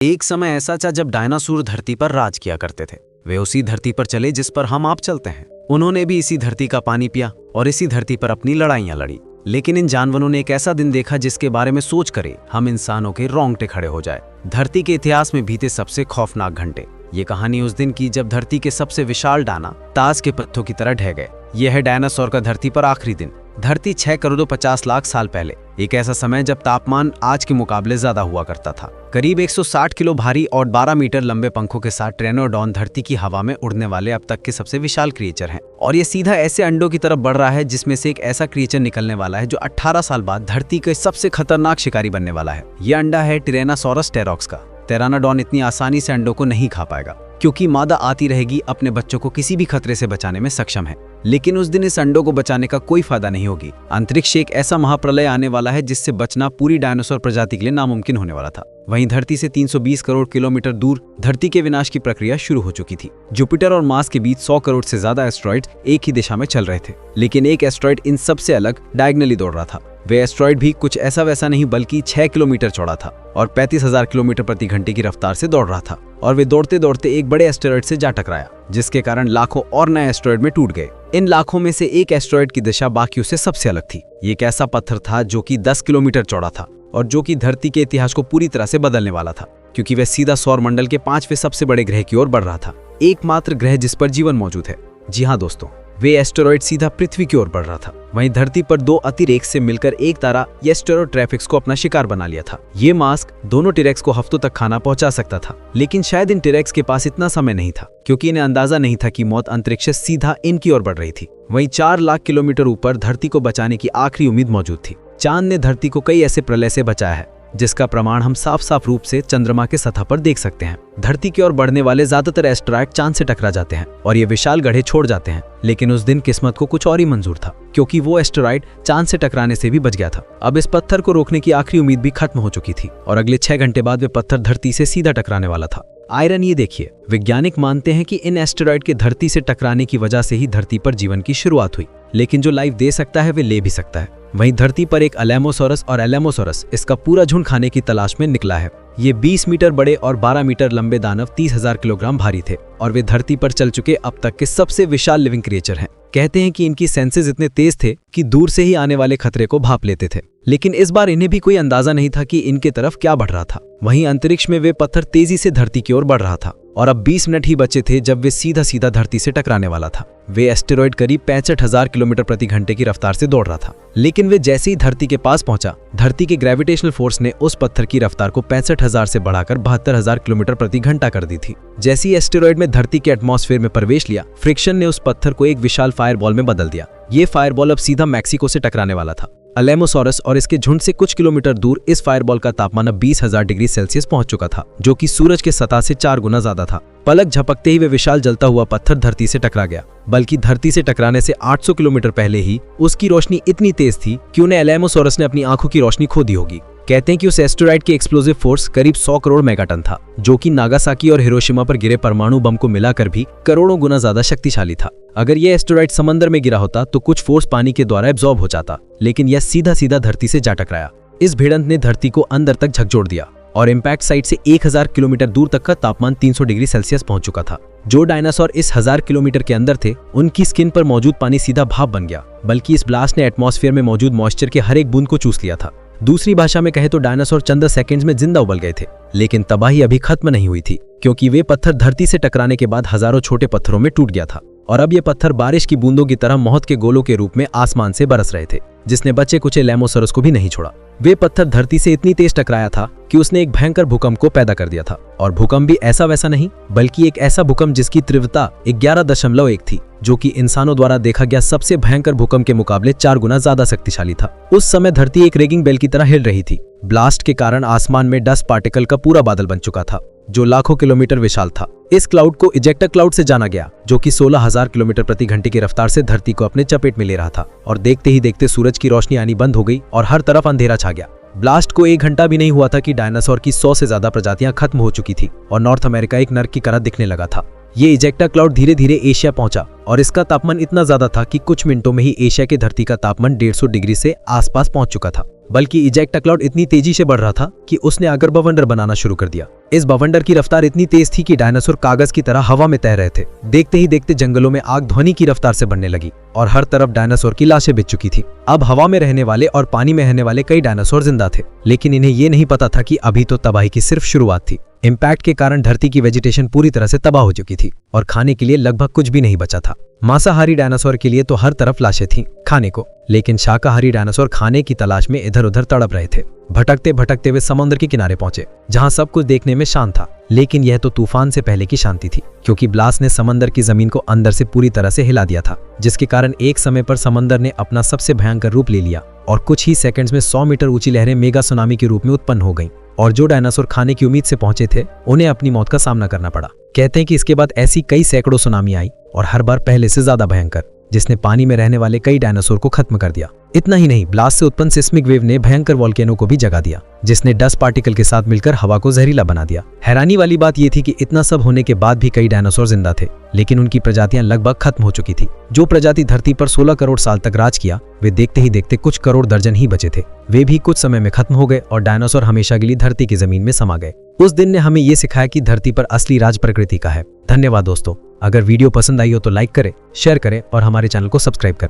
एक समय ऐसा था जब डायनासोर धरती पर राज किया करते थे। वे उसी धरती पर चले जिस पर हम आप चलते हैं। उन्होंने भी इसी धरती का पानी पिया और इसी धरती पर अपनी लड़ाइयां लड़ी। लेकिन इन जानवरों ने एक ऐसा दिन देखा जिसके बारे में सोच करे हम इंसानों के रोंगटे खड़े हो जाए। धरती के इतिहास में बीते सबसे खौफनाक घंटे। ये कहानी उस दिन की जब धरती के सबसे विशाल डाना ताश के पत्थों की तरह ढह गए। यह है डायनासोर का धरती पर आखिरी दिन। धरती 6 करोड़ 50 लाख साल पहले, एक ऐसा समय जब तापमान आज के मुकाबले ज्यादा हुआ करता था। करीब 160 किलो भारी और 12 मीटर लंबे पंखों के साथ ट्रेनोडॉन धरती की हवा में उड़ने वाले अब तक के सबसे विशाल क्रिएचर हैं। और ये सीधा ऐसे अंडों की तरफ बढ़ रहा है जिसमें से एक ऐसा क्रिएचर निकलने वाला है जो 18 साल बाद धरती के सबसे खतरनाक शिकारी बनने वाला है। यह अंडा है टिरेनासोरस टेरोक्स का। टेरानोडॉन इतनी आसानी से अंडों को नहीं खा पाएगा क्योंकि मादा आती रहेगी, अपने बच्चों को किसी भी खतरे से बचाने में सक्षम है। लेकिन उस दिन इस अंडों को बचाने का कोई फायदा नहीं होगी। अंतरिक्ष एक ऐसा महाप्रलय आने वाला है जिससे बचना पूरी डायनासोर प्रजाति के लिए नामुमकिन होने वाला था। वहीं धरती से 320 करोड़ किलोमीटर दूर धरती के विनाश की प्रक्रिया शुरू हो चुकी थी। जुपिटर और मार्स के बीच 100 करोड़ से ज्यादा एस्ट्रॉइड एक ही दिशा में चल रहे थे, लेकिन एक एस्ट्रॉइड इन सबसे अलग डायगनली दौड़ रहा था। वे एस्ट्रॉइड भी कुछ ऐसा वैसा नहीं बल्कि 6 किलोमीटर चौड़ा था और 35,000 किलोमीटर प्रति घंटे की रफ्तार से दौड़ रहा था। और वे दौड़ते दौड़ते एक बड़े एस्टेरॉइड से जा टकराया, जिसके कारण लाखों और नए एस्टेरॉइड में टूट गए। इन लाखों में से एक एस्टेरॉइड की दिशा बाकियों से सबसे अलग थी। ये एक ऐसा पत्थर था जो कि 10 किलोमीटर चौड़ा था और जो कि धरती के इतिहास को पूरी तरह से बदलने वाला था, क्योंकि वह सीधा सौर मंडल के 5वें सबसे बड़े ग्रह की ओर बढ़ रहा था। एकमात्र ग्रह जिस पर जीवन मौजूद है। जी हाँ दोस्तों, वे एस्टेरॉइड सीधा पृथ्वी की ओर बढ़ रहा था। वहीं धरती पर 2 अतिरेक से मिलकर एक तारा एस्टेरोट्रैफिक्स को अपना शिकार बना लिया था। ये मास्क दोनों टिरेक्स को हफ्तों तक खाना पहुंचा सकता था, लेकिन शायद इन टिरेक्स के पास इतना समय नहीं था क्योंकि इन्हें अंदाजा नहीं था कि मौत अंतरिक्ष से सीधा इनकी ओर बढ़ रही थी। वहीं 4 लाख किलोमीटर ऊपर धरती को बचाने की आखिरी उम्मीद मौजूद थी। चांद ने धरती को कई ऐसे प्रलय से बचाया है जिसका प्रमाण हम साफ साफ रूप से चंद्रमा के सतह पर देख सकते हैं। धरती की ओर बढ़ने वाले ज्यादातर एस्टेरॉइड चांद से टकरा जाते हैं और ये विशाल गड्ढे छोड़ जाते हैं। लेकिन उस दिन किस्मत को कुछ और ही मंजूर था, क्योंकि वो एस्टेरॉइड चांद से टकराने से भी बच गया था। अब इस पत्थर को रोकने की आखिरी उम्मीद भी खत्म हो चुकी थी और अगले 6 घंटे बाद वे पत्थर धरती से सीधा टकराने वाला था। आयरन ये देखिए, वैज्ञानिक मानते हैं कि इन एस्टेरॉइड के धरती से टकराने की वजह से ही धरती पर जीवन की शुरुआत हुई। लेकिन जो लाइफ दे सकता है वे ले भी सकता है। वहीं धरती पर एक अलेमोसोरस और एलेमोसोरस इसका पूरा झुंड खाने की तलाश में निकला है। ये 20 मीटर बड़े और 12 मीटर लंबे दानव 30,000 किलोग्राम भारी थे और वे धरती पर चल चुके अब तक के सबसे विशाल लिविंग क्रिएचर हैं। कहते हैं कि इनकी सेंसेस इतने तेज थे कि दूर से ही आने वाले खतरे को भांप लेते थे। लेकिन इस बार इन्हें भी कोई अंदाजा नहीं था कि इनके तरफ क्या बढ़ रहा था। वहीं अंतरिक्ष में वे पत्थर तेजी से धरती की ओर बढ़ रहा था और अब 20 मिनट ही बचे थे जब वे सीधा सीधा धरती से टकराने वाला था। वे एस्टेरॉइड करीब 65,000 किलोमीटर प्रति घंटे की रफ्तार से दौड़ रहा था। लेकिन वे जैसे ही धरती के पास पहुंचा, धरती के ग्रेविटेशनल फोर्स ने उस पत्थर की रफ्तार को 65,000 से बढ़ाकर 72,000 किलोमीटर प्रति घंटा कर दी थी। जैसे ही एस्टेरॉइड में धरती के एटमॉस्फेयर में प्रवेश लिया, फ्रिक्शन ने उस पत्थर को एक विशाल फायरबॉल में बदल दिया। ये फायरबॉल अब सीधा मैक्सिको से टकराने वाला था। अलेमोसोरस और इसके झुंड से कुछ किलोमीटर दूर इस फायरबॉल का तापमान अब 20,000 डिग्री सेल्सियस पहुंच चुका था, जो कि सूरज के सतह से 4 गुना ज्यादा था। पलक झपकते ही वे विशाल जलता हुआ पत्थर धरती से टकरा गया, बल्कि धरती से टकराने से 800 किलोमीटर पहले ही उसकी रोशनी इतनी तेज थी कि उन्हें अलेमोसोरस ने अपनी आंखों की रोशनी खो दी होगी। कहते हैं कि उस एस्टेरॉइड की एक्सप्लोजिव फोर्स करीब 100 करोड़ मेगाटन था, जो कि नागासाकी और हिरोशिमा पर गिरे परमाणु बम को मिलाकर भी करोड़ों गुना ज्यादा शक्तिशाली था। अगर यह एस्टेरॉइड समंदर में गिरा होता तो कुछ फोर्स पानी के द्वारा एब्जॉर्ब हो जाता, लेकिन यह सीधा सीधा धरती से जा टकराया। इस भिड़ंत ने धरती को अंदर तक झकझोर दिया और इम्पैक्ट साइट से 1000 किलोमीटर दूर तक का तापमान 300 डिग्री सेल्सियस पहुंच चुका था। जो डायनासोर इस 1000 किलोमीटर के अंदर थे, उनकी स्किन पर मौजूद पानी सीधा भाप बन गया, बल्कि इस ब्लास्ट ने एटमॉस्फेयर में मौजूद मॉइस्चर के हर एक बूंद को चूस लिया था। दूसरी भाषा में कहे तो डायनासोर चंद सेकंड्स में जिंदा उबल गए थे। लेकिन तबाही अभी खत्म नहीं हुई थी, क्योंकि वे पत्थर धरती से टकराने के बाद हजारों छोटे पत्थरों में टूट गया था और अब ये पत्थर बारिश की बूंदों की तरह मौत के गोलों के रूप में आसमान से बरस रहे थे, जिसने बचे कुचे लेमोसोरस को भी नहीं छोड़ा। वे पत्थर धरती से इतनी तेज टकराया था कि उसने एक भयंकर भूकंप को पैदा कर दिया था। और भूकंप भी ऐसा वैसा नहीं, बल्कि एक ऐसा भूकंप जिसकी तीव्रता 11.1 थी, जो कि इंसानों द्वारा देखा गया सबसे भयंकर भूकंप के मुकाबले 4 गुना ज्यादा शक्तिशाली था। उस समय धरती एक रेगिंग बेल की तरह हिल रही थी। ब्लास्ट के कारण आसमान में डस्ट पार्टिकल का पूरा बादल बन चुका था, जो लाखों किलोमीटर विशाल था। इस क्लाउड को इजेक्टर क्लाउड से जाना गया, जो कि 16,000 किलोमीटर प्रति घंटे की रफ्तार से धरती को अपने चपेट में ले रहा था। और देखते ही देखते सूरज की रोशनी आनी बंद हो गई और हर तरफ अंधेरा छा गया। ब्लास्ट को 1 घंटा भी नहीं हुआ था कि डायनासोर की 100 से ज्यादा प्रजातियां खत्म हो चुकी थी और नॉर्थ अमेरिका एक नर्क की तरह दिखने लगा था। ये इजेक्टा क्लाउड धीरे धीरे एशिया पहुंचा और इसका तापमान इतना ज्यादा था कि कुछ मिनटों में ही एशिया की धरती का तापमान 150 डिग्री से आसपास पहुंच चुका था। बल्कि इजेक्टा क्लाउड इतनी तेजी से बढ़ रहा था कि उसने आकर बवंडर बनाना शुरू कर दिया। इस बवंडर की रफ्तार इतनी तेज थी कि डायनासोर कागज की तरह हवा में तैर रहे थे। देखते ही देखते जंगलों में आग ध्वनि की रफ्तार से बढ़ने लगी और हर तरफ डायनासोर की लाशें बिछ चुकी थी। अब हवा में रहने वाले और पानी में रहने वाले कई डायनासोर जिंदा थे, लेकिन इन्हें ये नहीं पता था कि अभी तो तबाही की सिर्फ शुरुआत थी। इम्पैक्ट के कारण धरती की वेजिटेशन पूरी तरह से तबाह हो चुकी थी और खाने के लिए लगभग कुछ भी नहीं बचा था। मांसाहारी डायनासोर के लिए तो हर तरफ लाशें थीं खाने को, लेकिन शाकाहारी डायनासोर खाने की तलाश में इधर उधर तड़प रहे थे। भटकते भटकते वे समुद्र के किनारे पहुंचे, जहां सब कुछ देखने में शांत था। लेकिन यह तो तूफान से पहले की शांति थी, क्योंकि ब्लास्ट ने समंदर की जमीन को अंदर से पूरी तरह से हिला दिया था, जिसके कारण एक समय पर समंदर ने अपना सबसे भयंकर रूप ले लिया और कुछ ही सेकंड्स में 100 मीटर ऊंची लहरें मेगा सुनामी के रूप में उत्पन्न हो गईं। और जो डायनासोर खाने की उम्मीद से पहुंचे थे, उन्हें अपनी मौत का सामना करना पड़ा। कहते हैं कि इसके बाद ऐसी कई सैकड़ों सुनामी आई और हर बार पहले से ज्यादा भयंकर, जिसने पानी में रहने वाले कई डायनासोर को खत्म कर दिया। इतना ही नहीं, ब्लास्ट से उत्पन्न सिस्मिक वेव ने भयंकर वोल्केनो को भी जगा दिया, जिसने डस्ट पार्टिकल के साथ मिलकर हवा को जहरीला बना दिया। हैरानी वाली बात यह थी कि इतना सब होने के बाद भी कई डायनासोर जिंदा थे, लेकिन उनकी प्रजातियां लगभग खत्म हो चुकी थी। जो प्रजाति धरती पर 16 करोड़ साल तक राज किया, वे देखते ही देखते कुछ करोड़ दर्जन ही बचे थे। वे भी कुछ समय में खत्म हो गए और डायनासोर हमेशा के लिए धरती की जमीन में समा गए। उस दिन ने हमें यह सिखाया कि धरती पर असली राज प्रकृति का है। धन्यवाद दोस्तों। अगर वीडियो पसंद आई हो तो लाइक करें, शेयर करें और हमारे चैनल को सब्सक्राइब करें।